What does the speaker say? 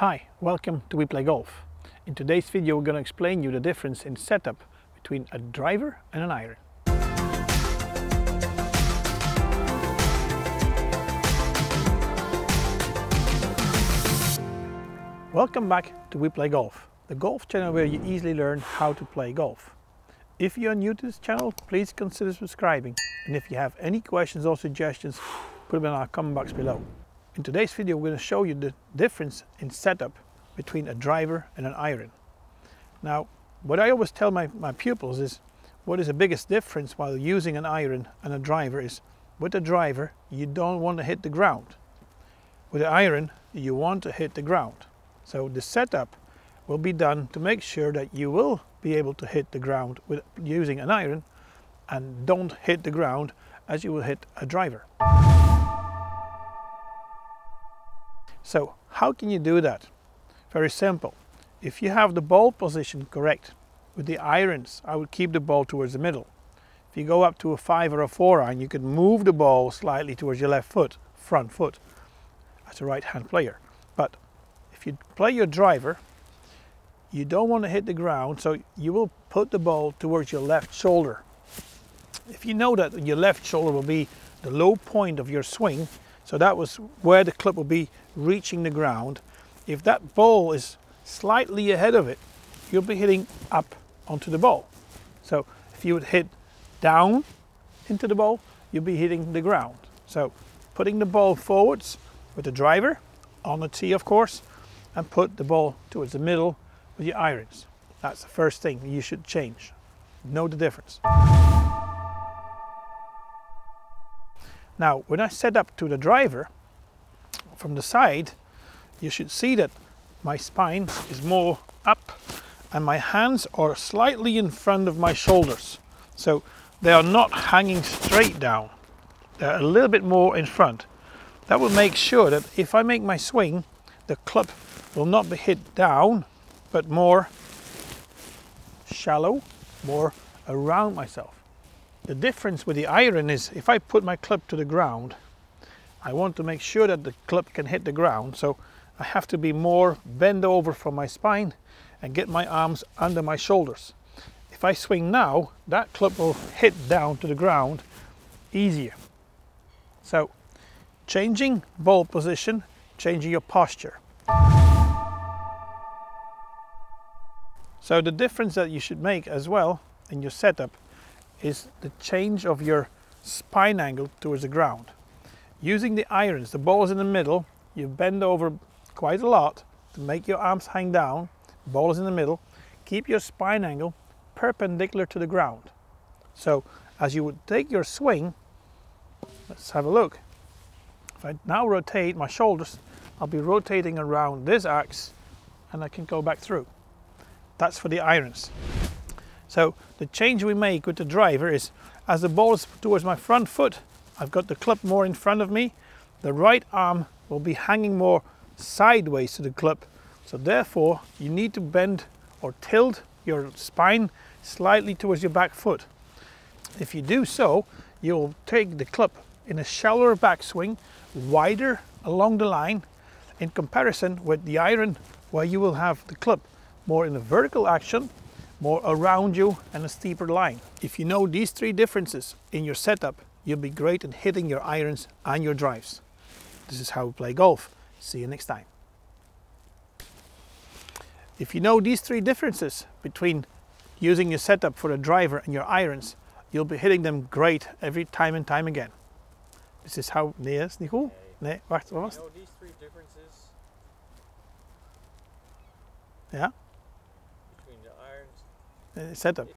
Hi, welcome to We Play Golf. In today's video we're going to explain you the difference in setup between a driver and an iron. Welcome back to We Play Golf, the golf channel where you easily learn how to play golf. If you are new to this channel, please consider subscribing, and if you have any questions or suggestions, put them in our comment box below. In today's video we're going to show you the difference in setup between a driver and an iron. Now, what I always tell my pupils is what is the biggest difference while using an iron and a driver is with a driver you don't want to hit the ground. With an iron you want to hit the ground. So the setup will be done to make sure that you will be able to hit the ground with using an iron and don't hit the ground as you will hit a driver. So how can you do that? Very simple. If you have the ball position correct with the irons, I would keep the ball towards the middle. If you go up to a 5 or a 4 iron, you can move the ball slightly towards your left foot, front foot, as a right hand player. But if you play your driver, you don't want to hit the ground, so you will put the ball towards your left shoulder. If you know that your left shoulder will be the low point of your swing, so that was where the club will be reaching the ground. If that ball is slightly ahead of it, you'll be hitting up onto the ball. So if you would hit down into the ball, you'll be hitting the ground. So putting the ball forwards with the driver, on the tee of course, and put the ball towards the middle with your irons. That's the first thing you should change. Know the difference. Now, when I set up to the driver from the side, you should see that my spine is more up and my hands are slightly in front of my shoulders. So they are not hanging straight down. They're a little bit more in front. That will make sure that if I make my swing, the club will not be hit down, but more shallow, more around myself. The difference with the iron is if I put my club to the ground, I want to make sure that the club can hit the ground, so I have to be more bent over from my spine and get my arms under my shoulders. If I swing now, that club will hit down to the ground easier. So changing ball position, changing your posture. So the difference that you should make as well in your setup is the change of your spine angle towards the ground. Using the irons, the ball is in the middle, you bend over quite a lot to make your arms hang down, the ball is in the middle, keep your spine angle perpendicular to the ground. So as you would take your swing, let's have a look. If I now rotate my shoulders, I'll be rotating around this axe and I can go back through. That's for the irons. So the change we make with the driver is as the ball is towards my front foot, I've got the club more in front of me, the right arm will be hanging more sideways to the club. So therefore you need to bend or tilt your spine slightly towards your back foot. If you do so, you'll take the club in a shallower backswing, wider along the line, in comparison with the iron where you will have the club more in a vertical action, more around you and a steeper line. If you know these three differences in your setup, you'll be great in hitting your irons and your drives. This is how we play golf. See you next time. If you know these three differences between using your setup for a driver and your irons, you'll be hitting them great every time and time again. This is how... Nee, is niet goed? Nee, wacht, wat was het? You know these three differences? Ja? Between the irons. Setup.